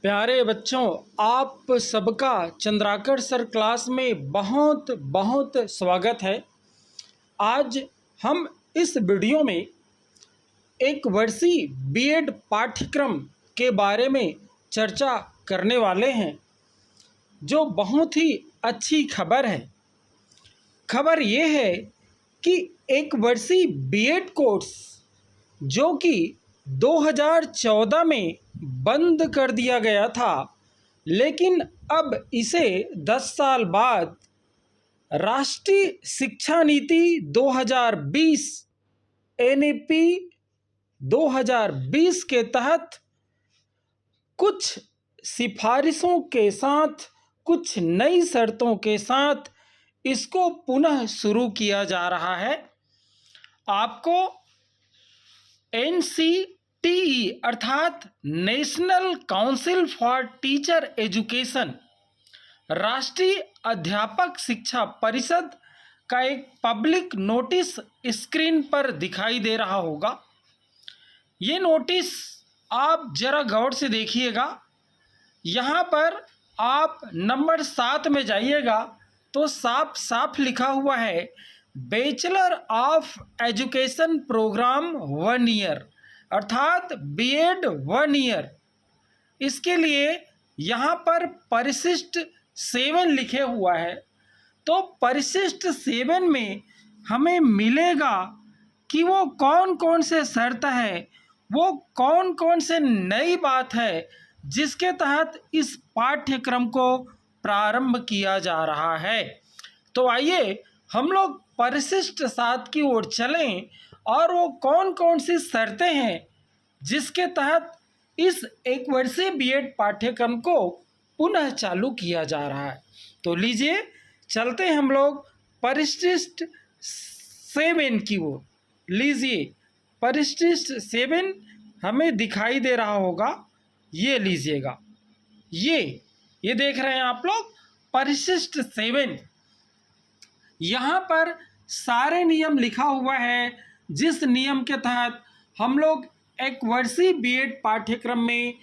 प्यारे बच्चों, आप सबका चंद्राकर सर क्लास में बहुत बहुत स्वागत है। आज हम इस वीडियो में एक वर्षीय बीएड पाठ्यक्रम के बारे में चर्चा करने वाले हैं, जो बहुत ही अच्छी खबर है। खबर ये है कि एक वर्षीय बीएड कोर्स जो कि 2014 में बंद कर दिया गया था, लेकिन अब इसे 10 साल बाद राष्ट्रीय शिक्षा नीति 2020 NEP 2020 के तहत कुछ सिफारिशों के साथ, कुछ नई शर्तों के साथ इसको पुनः शुरू किया जा रहा है। आपको NCTE अर्थात national council for teacher education, राष्ट्रीय अध्यापक शिक्षा परिषद का एक पब्लिक नोटिस स्क्रीन पर दिखाई दे रहा होगा। ये नोटिस आप जरा गौर से देखिएगा। यहाँ पर आप नंबर 7 में जाइएगा तो साफ साफ लिखा हुआ है bachelor of education programme 1 year अर्थात बीएड 1 ईयर। इसके लिए यहाँ पर परिशिष्ट 7 लिखे हुआ है। तो परिशिष्ट 7 में हमें मिलेगा कि वो कौन कौन से शर्त है, वो कौन कौन से नई बात है जिसके तहत इस पाठ्यक्रम को प्रारंभ किया जा रहा है। तो आइए हम लोग परिशिष्ट 7 की ओर चलें और वो कौन कौन सी शर्तें हैं जिसके तहत इस एक वर्षीय बीएड पाठ्यक्रम को पुनः चालू किया जा रहा है। तो लीजिए चलते हैं हम लोग परिशिष्ट 7 की ओर। लीजिए परिशिष्ट 7 हमें दिखाई दे रहा होगा, ये लीजिएगा, ये देख रहे हैं आप लोग परिशिष्ट 7। यहाँ पर सारे नियम लिखा हुआ है जिस नियम के तहत हम लोग एक वर्षीय बीएड पाठ्यक्रम में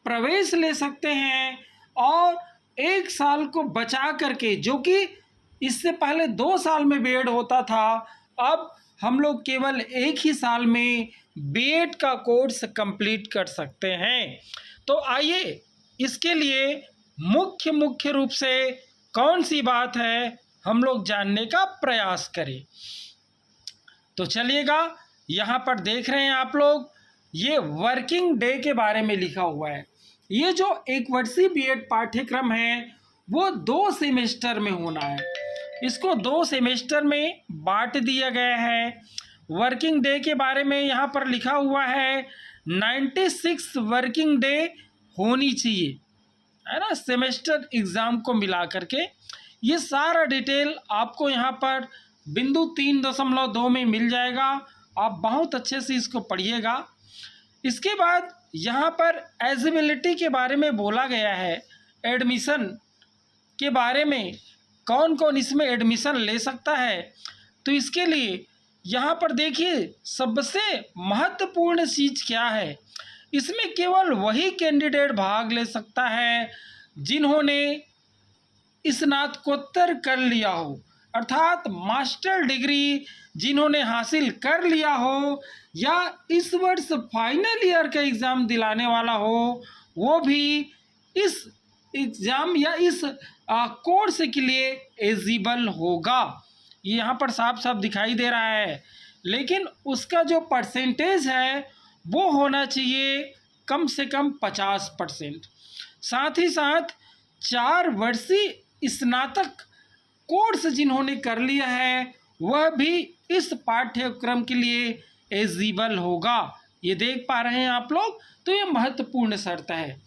प्रवेश ले सकते हैं और 1 साल को बचा करके, जो कि इससे पहले 2 साल में बीएड होता था, अब हम लोग केवल 1 ही साल में बीएड का कोर्स कंप्लीट कर सकते हैं। तो आइए इसके लिए मुख्य रूप से कौन सी बात है हम लोग जानने का प्रयास करें। तो चलिएगा, यहाँ पर देख रहे हैं आप लोग, ये वर्किंग डे के बारे में लिखा हुआ है। ये जो एक वर्षीय बीएड पाठ्यक्रम है वो 2 सेमेस्टर में होना है। इसको 2 सेमेस्टर में बांट दिया गया है। वर्किंग डे के बारे में यहाँ पर लिखा हुआ है 96 वर्किंग डे होनी चाहिए, है ना, सेमेस्टर एग्ज़ाम को मिला करके। ये सारा डिटेल आपको यहाँ पर बिंदु 3.2 में मिल जाएगा। आप बहुत अच्छे से इसको पढ़िएगा। इसके बाद यहाँ पर एलिजिबिलिटी के बारे में बोला गया है, एडमिशन के बारे में, कौन कौन इसमें एडमिशन ले सकता है। तो इसके लिए यहाँ पर देखिए सबसे महत्वपूर्ण चीज़ क्या है, इसमें केवल वही कैंडिडेट भाग ले सकता है जिन्होंने स्नातकोत्तर कर लिया हो, अर्थात मास्टर डिग्री जिन्होंने हासिल कर लिया हो, या इस वर्ष फाइनल ईयर का एग्ज़ाम दिलाने वाला हो, वो भी इस एग्ज़ाम या इस कोर्स के लिए एलिजिबल होगा। ये यहाँ पर साफ साफ दिखाई दे रहा है। लेकिन उसका जो परसेंटेज है वो होना चाहिए कम से कम 50%। साथ ही साथ 4 वर्षीय स्नातक कोर्स जिन्होंने कर लिया है वह भी इस पाठ्यक्रम के लिए एलिजिबल होगा। ये देख पा रहे हैं आप लोग। तो ये महत्वपूर्ण शर्त है।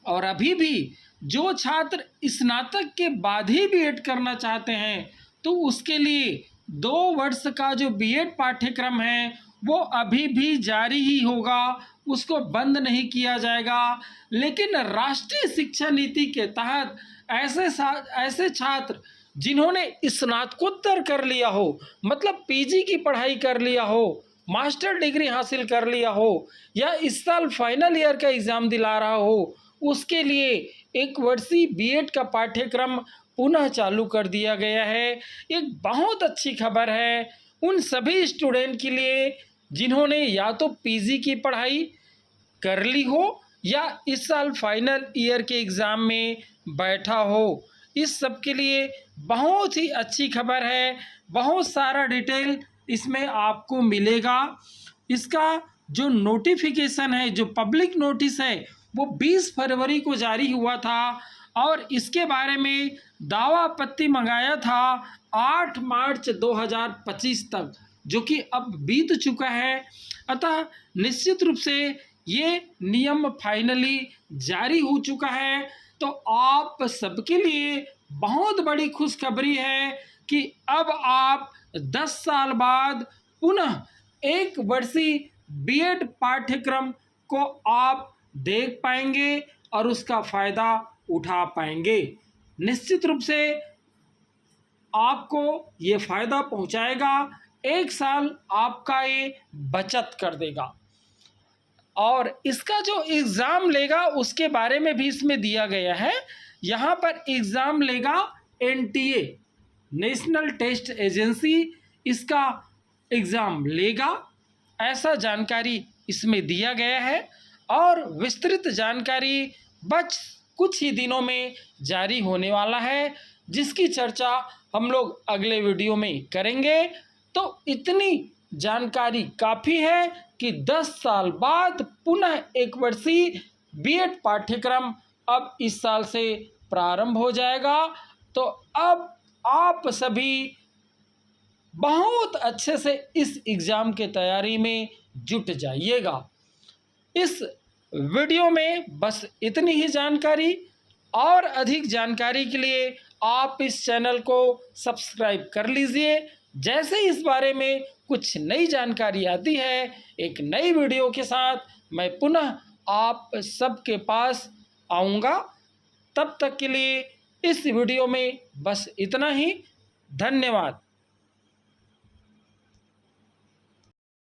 और अभी भी जो छात्र स्नातक के बाद ही बीएड करना चाहते हैं तो उसके लिए 2 वर्ष का जो बीएड पाठ्यक्रम है वो अभी भी जारी ही होगा, उसको बंद नहीं किया जाएगा। लेकिन राष्ट्रीय शिक्षा नीति के तहत ऐसे छात्र जिन्होंने स्नातकोत्तर कर लिया हो, मतलब पीजी की पढ़ाई कर लिया हो, मास्टर डिग्री हासिल कर लिया हो, या इस साल फाइनल ईयर का एग्ज़ाम दिला रहा हो, उसके लिए एक वर्षीय बीएड का पाठ्यक्रम पुनः चालू कर दिया गया है। एक बहुत अच्छी खबर है उन सभी स्टूडेंट के लिए जिन्होंने या तो पीजी की पढ़ाई कर ली हो या इस साल फाइनल ईयर के एग्ज़ाम में बैठा हो। इस सब के लिए बहुत ही अच्छी खबर है। बहुत सारा डिटेल इसमें आपको मिलेगा। इसका जो नोटिफिकेशन है, जो पब्लिक नोटिस है, वो 20 फरवरी को जारी हुआ था और इसके बारे में दावा आपत्ति मंगाया था 8 मार्च 2025 तक, जो कि अब बीत चुका है। अतः निश्चित रूप से ये नियम फाइनली जारी हो चुका है। तो आप सबके लिए बहुत बड़ी खुशखबरी है कि अब आप 10 साल बाद पुनः एक वर्षीय बीएड पाठ्यक्रम को आप देख पाएंगे और उसका फ़ायदा उठा पाएंगे। निश्चित रूप से आपको ये फ़ायदा पहुंचाएगा। 1 साल आपका ये बचत कर देगा। और इसका जो एग्ज़ाम लेगा उसके बारे में भी इसमें दिया गया है। यहाँ पर एग्ज़ाम लेगा एनटीए, नेशनल टेस्ट एजेंसी, इसका एग्ज़ाम लेगा, ऐसा जानकारी इसमें दिया गया है। और विस्तृत जानकारी बस कुछ ही दिनों में जारी होने वाला है, जिसकी चर्चा हम लोग अगले वीडियो में करेंगे। तो इतनी जानकारी काफ़ी है कि 10 साल बाद पुनः एक वर्षीय बीएड पाठ्यक्रम अब इस साल से प्रारंभ हो जाएगा। तो अब आप सभी बहुत अच्छे से इस एग्ज़ाम के तैयारी में जुट जाइएगा। इस वीडियो में बस इतनी ही जानकारी। और अधिक जानकारी के लिए आप इस चैनल को सब्सक्राइब कर लीजिए। जैसे इस बारे में कुछ नई जानकारी आती है, एक नई वीडियो के साथ मैं पुनः आप सबके पास आऊँगा। तब तक के लिए इस वीडियो में बस इतना ही। धन्यवाद।